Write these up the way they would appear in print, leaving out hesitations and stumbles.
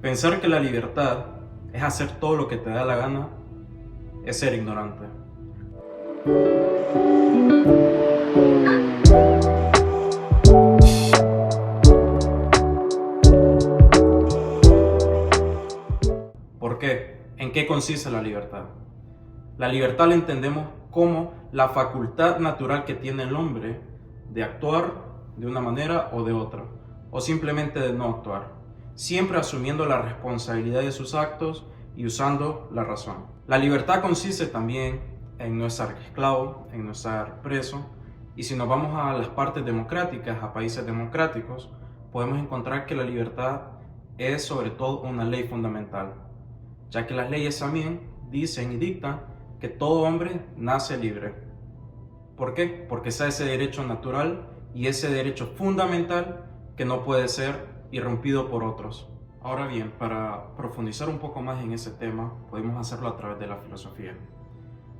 Pensar que la libertad es hacer todo lo que te da la gana es ser ignorante. ¿Por qué? ¿En qué consiste la libertad? La libertad la entendemos como la facultad natural que tiene el hombre de actuar de una manera o de otra, o simplemente de no actuar, siempre asumiendo la responsabilidad de sus actos y usando la razón. La libertad consiste también en no estar esclavo, en no estar preso, y si nos vamos a las partes democráticas, a países democráticos, podemos encontrar que la libertad es sobre todo una ley fundamental, ya que las leyes también dicen y dictan que todo hombre nace libre. ¿Por qué? Porque está ese derecho natural y ese derecho fundamental que no puede ser irrumpido por otros. Ahora bien, para profundizar un poco más en ese tema, podemos hacerlo a través de la filosofía.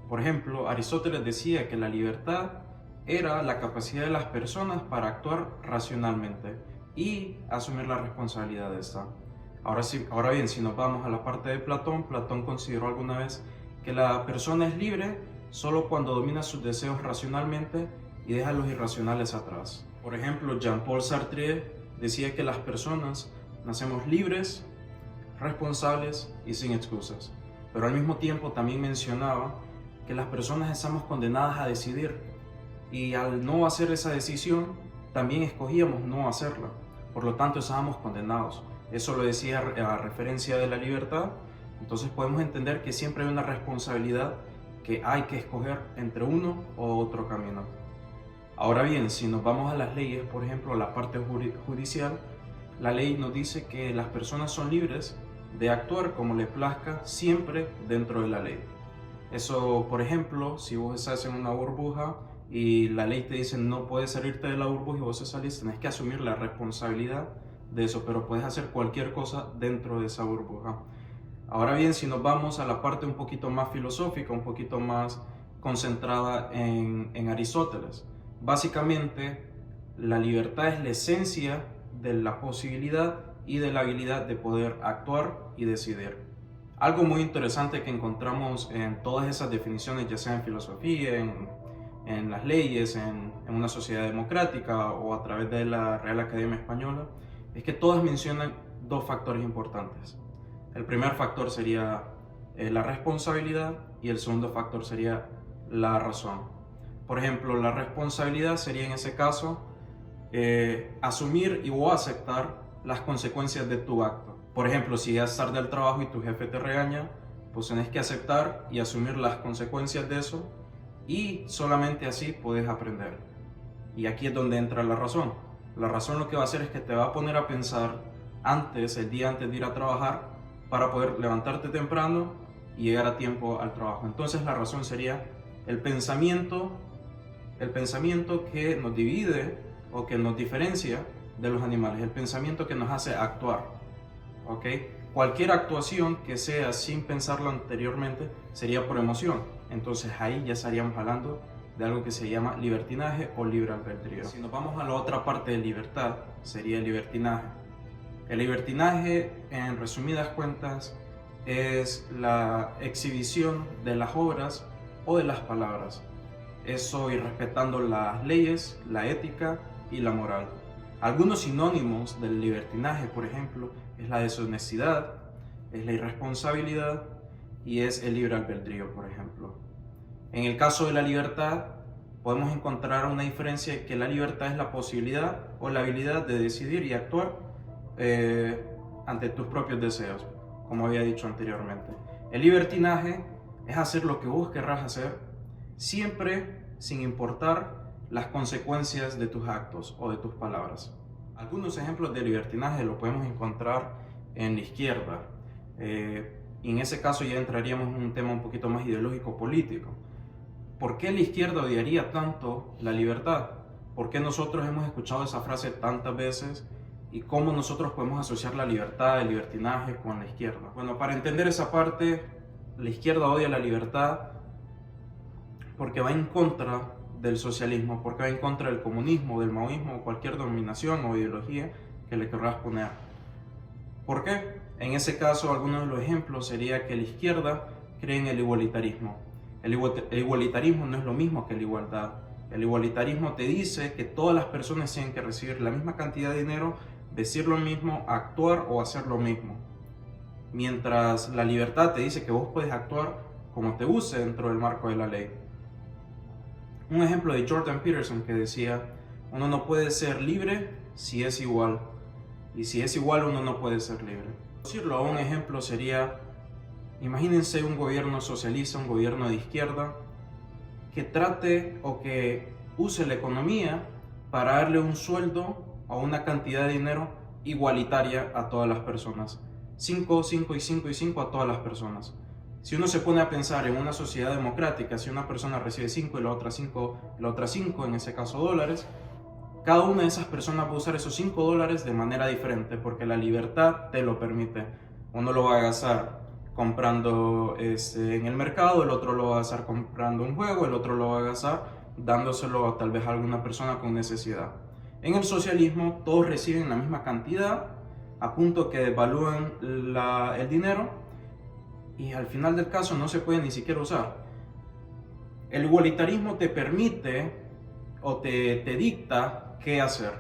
Por ejemplo, Aristóteles decía que la libertad era la capacidad de las personas para actuar racionalmente y asumir la responsabilidad de esta. Ahora bien, si nos vamos a la parte de Platón, Platón consideró alguna vez que la persona es libre solo cuando domina sus deseos racionalmente y deja los irracionales atrás. Por ejemplo, Jean-Paul Sartre decía que las personas nacemos libres, responsables y sin excusas, pero al mismo tiempo también mencionaba que las personas estamos condenadas a decidir y al no hacer esa decisión también escogíamos no hacerla, por lo tanto estábamos condenados. Eso lo decía a referencia de la libertad. Entonces podemos entender que siempre hay una responsabilidad que hay que escoger entre uno o otro camino. Ahora bien, si nos vamos a las leyes, por ejemplo, a la parte judicial, la ley nos dice que las personas son libres de actuar como les plazca siempre dentro de la ley. Eso, por ejemplo, si vos estás en una burbuja y la ley te dice no puedes salirte de la burbuja y vos te salís, tenés que asumir la responsabilidad de eso, pero puedes hacer cualquier cosa dentro de esa burbuja. Ahora bien, si nos vamos a la parte un poquito más filosófica, un poquito más concentrada en Aristóteles, básicamente la libertad es la esencia de la posibilidad y de la habilidad de poder actuar y decidir. Algo muy interesante que encontramos en todas esas definiciones, ya sea en filosofía, en las leyes, en una sociedad democrática o a través de la Real Academia Española, es que todas mencionan dos factores importantes. El primer factor sería la responsabilidad y el segundo factor sería la razón. Por ejemplo, la responsabilidad sería en ese caso asumir o aceptar las consecuencias de tu acto. Por ejemplo, si llegas tarde al trabajo y tu jefe te regaña, pues tenés que aceptar y asumir las consecuencias de eso y solamente así puedes aprender. Y aquí es donde entra la razón. La razón lo que va a hacer es que te va a poner a pensar el día antes de ir a trabajar, para poder levantarte temprano y llegar a tiempo al trabajo. Entonces la razón sería el pensamiento que nos divide o que nos diferencia de los animales, el pensamiento que nos hace actuar. ¿Ok? Cualquier actuación que sea sin pensarlo anteriormente sería por emoción. Entonces ahí ya estaríamos hablando de algo que se llama libertinaje o libre albedrío. Si nos vamos a la otra parte de libertad, sería el libertinaje. El libertinaje, en resumidas cuentas, es la exhibición de las obras o de las palabras. Eso y respetando las leyes, la ética y la moral. Algunos sinónimos del libertinaje, por ejemplo, es la deshonestidad, es la irresponsabilidad y es el libre albedrío, por ejemplo. En el caso de la libertad, podemos encontrar una diferencia que la libertad es la posibilidad o la habilidad de decidir y actuar ante tus propios deseos, como había dicho anteriormente. El libertinaje es hacer lo que vos querrás hacer, siempre sin importar las consecuencias de tus actos o de tus palabras. Algunos ejemplos de libertinaje lo podemos encontrar en la izquierda. Y en ese caso ya entraríamos en un tema un poquito más ideológico político. ¿Por qué la izquierda odiaría tanto la libertad? ¿Por qué nosotros hemos escuchado esa frase tantas veces? ¿Y cómo nosotros podemos asociar la libertad, el libertinaje con la izquierda? Bueno, para entender esa parte, la izquierda odia la libertad porque va en contra del socialismo, porque va en contra del comunismo, del maoísmo o cualquier dominación o ideología que le querrás poner. ¿Por qué? En ese caso, algunos de los ejemplos sería que la izquierda cree en el igualitarismo. El igualitarismo no es lo mismo que la igualdad. El igualitarismo te dice que todas las personas tienen que recibir la misma cantidad de dinero, decir lo mismo, actuar o hacer lo mismo. Mientras la libertad te dice que vos puedes actuar como te guste dentro del marco de la ley. Un ejemplo de Jordan Peterson que decía, uno no puede ser libre si es igual, y si es igual uno no puede ser libre. Decirlo a un ejemplo sería, imagínense un gobierno socialista, un gobierno de izquierda, que trate o que use la economía para darle un sueldo o una cantidad de dinero igualitaria a todas las personas. 5, 5 y 5 y 5 a todas las personas. Si uno se pone a pensar en una sociedad democrática, si una persona recibe 5 y la otra 5, en ese caso dólares, cada una de esas personas va a usar esos 5 dólares de manera diferente porque la libertad te lo permite. Uno lo va a gastar comprando en el mercado, el otro lo va a gastar comprando un juego, el otro lo va a gastar dándoselo tal vez a alguna persona con necesidad. En el socialismo todos reciben la misma cantidad a punto que devalúen el dinero y al final del caso no se puede ni siquiera usar. El igualitarismo te permite o te dicta qué hacer.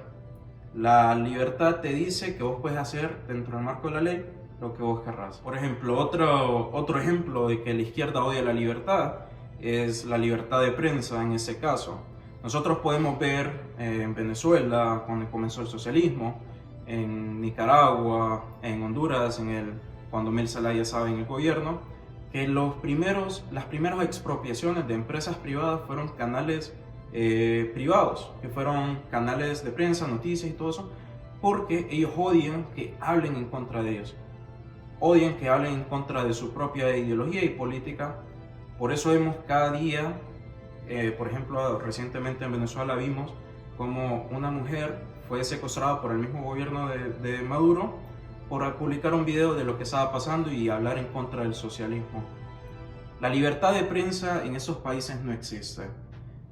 La libertad te dice que vos puedes hacer dentro del marco de la ley lo que vos querrás. Por ejemplo, otro ejemplo de que la izquierda odia la libertad es la libertad de prensa en ese caso. Nosotros podemos ver en Venezuela, cuando comenzó el socialismo, en Nicaragua, en Honduras, cuando Mel Zelaya estaba en el gobierno, que las primeras expropiaciones de empresas privadas fueron canales privados, que fueron canales de prensa, noticias y todo eso, porque ellos odian que hablen en contra de ellos, odian que hablen en contra de su propia ideología y política. Por eso vemos cada día, por ejemplo, recientemente en Venezuela vimos como una mujer fue secuestrada por el mismo gobierno de Maduro por publicar un video de lo que estaba pasando y hablar en contra del socialismo. La libertad de prensa en esos países no existe.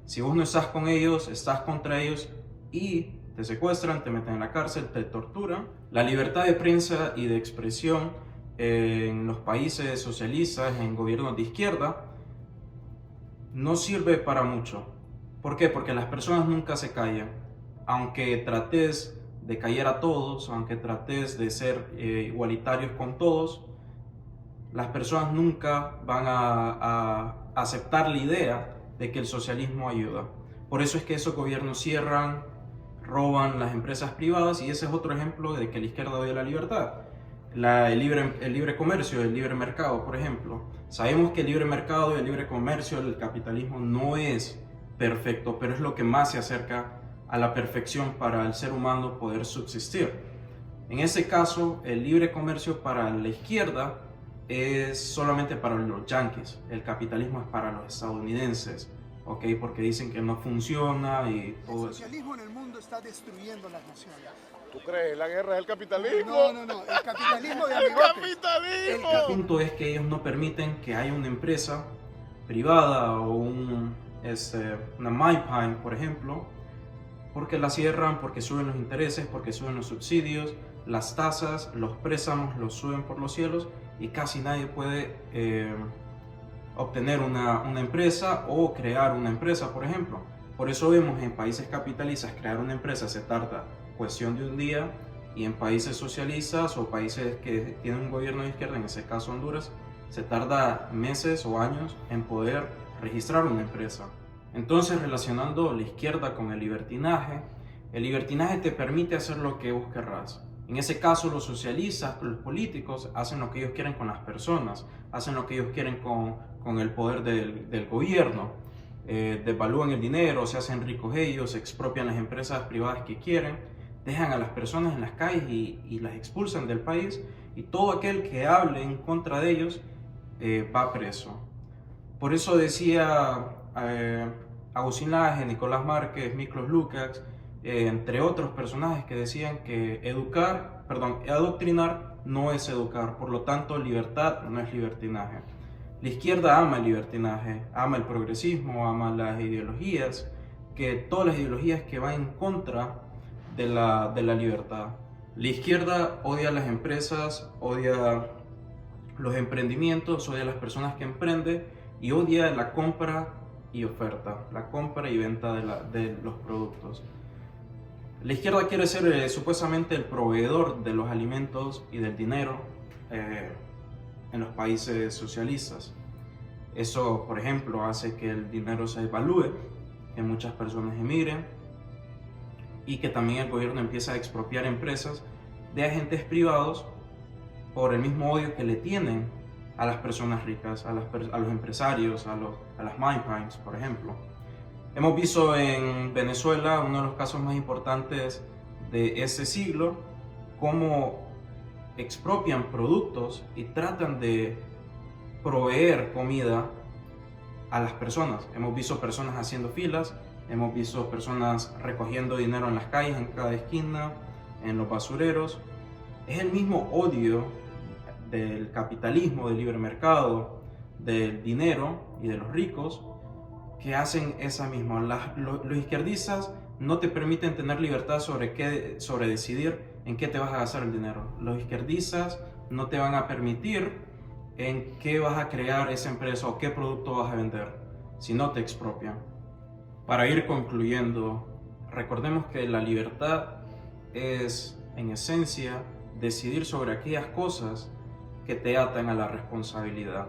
Si vos no estás con ellos, estás contra ellos y te secuestran, te meten en la cárcel, te torturan. La libertad de prensa y de expresión en los países socialistas, en gobiernos de izquierda, no sirve para mucho. ¿Por qué? Porque las personas nunca se callan. Aunque trates de callar a todos, aunque trates de ser igualitarios con todos, las personas nunca van a aceptar la idea de que el socialismo ayuda. Por eso es que esos gobiernos cierran, roban las empresas privadas y ese es otro ejemplo de que la izquierda odia la libertad. El libre comercio, el libre mercado, por ejemplo. Sabemos que el libre mercado y el libre comercio, el capitalismo no es perfecto, pero es lo que más se acerca a la perfección para el ser humano poder subsistir. En ese caso, el libre comercio para la izquierda es solamente para los yanquis, el capitalismo es para los estadounidenses, ¿ok? Porque dicen que no funciona y todo eso. El socialismo en el mundo está destruyendo las naciones. ¿Tú crees? ¿La guerra es el capitalismo? No, el capitalismo de amigotes. ¡El capitalismo! El punto es que ellos no permiten que haya una empresa privada o una MyPine, por ejemplo, porque la cierran, porque suben los intereses, porque suben los subsidios, las tasas, los préstamos los suben por los cielos y casi nadie puede obtener una empresa o crear una empresa, por ejemplo. Por eso vemos en países capitalistas crear una empresa se tarda cuestión de un día y en países socialistas o países que tienen un gobierno de izquierda, en ese caso Honduras, se tarda meses o años en poder registrar una empresa. Entonces, relacionando la izquierda con el libertinaje te permite hacer lo que vos querrás. En ese caso, los socialistas, los políticos, hacen lo que ellos quieren con las personas, hacen lo que ellos quieren con el poder del gobierno, devalúan el dinero, se hacen ricos ellos, expropian las empresas privadas que quieren, dejan a las personas en las calles y las expulsan del país, y todo aquel que hable en contra de ellos va preso. Por eso decía Agustín Laje, Nicolás Márquez, Miklos Lukács, entre otros personajes que decían que adoctrinar no es educar, por lo tanto libertad no es libertinaje. La izquierda ama el libertinaje, ama el progresismo, ama las ideologías, todas las ideologías que van en contra de la libertad. La izquierda odia las empresas, odia los emprendimientos, odia a las personas que emprenden y odia la compra y oferta, la compra y venta de los productos. La izquierda quiere ser supuestamente el proveedor de los alimentos y del dinero en los países socialistas. Eso, por ejemplo, hace que el dinero se devalúe, que muchas personas emigren y que también el gobierno empiece a expropiar empresas de agentes privados por el mismo odio que le tienen a las personas ricas, a los empresarios, a las Mindprimes, por ejemplo. Hemos visto en Venezuela, uno de los casos más importantes de ese siglo, cómo expropian productos y tratan de proveer comida a las personas. Hemos visto personas haciendo filas, hemos visto personas recogiendo dinero en las calles, en cada esquina, en los basureros. Es el mismo odio del capitalismo, del libre mercado, del dinero y de los ricos que hacen esa misma. Los izquierdistas no te permiten tener libertad sobre decidir en qué te vas a gastar el dinero. Los izquierdistas no te van a permitir en qué vas a crear esa empresa o qué producto vas a vender, si no te expropian. Para ir concluyendo, recordemos que la libertad es, en esencia, decidir sobre aquellas cosas que te atan a la responsabilidad,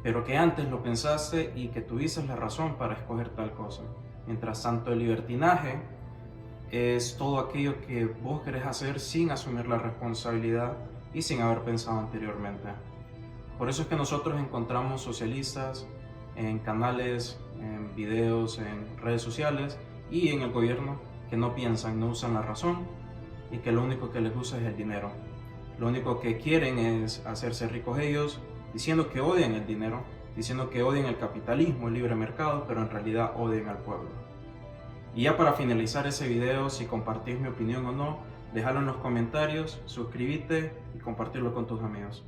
pero que antes lo pensaste y que tuviste la razón para escoger tal cosa. Mientras tanto, el libertinaje es todo aquello que vos querés hacer sin asumir la responsabilidad y sin haber pensado anteriormente. Por eso es que nosotros encontramos socialistas en canales, en videos, en redes sociales y en el gobierno que no piensan, no usan la razón y que lo único que les gusta es el dinero. Lo único que quieren es hacerse ricos ellos, diciendo que odian el dinero, diciendo que odian el capitalismo, el libre mercado, pero en realidad odian al pueblo. Y ya para finalizar ese video, si compartís mi opinión o no, déjalo en los comentarios, suscríbete y compartirlo con tus amigos.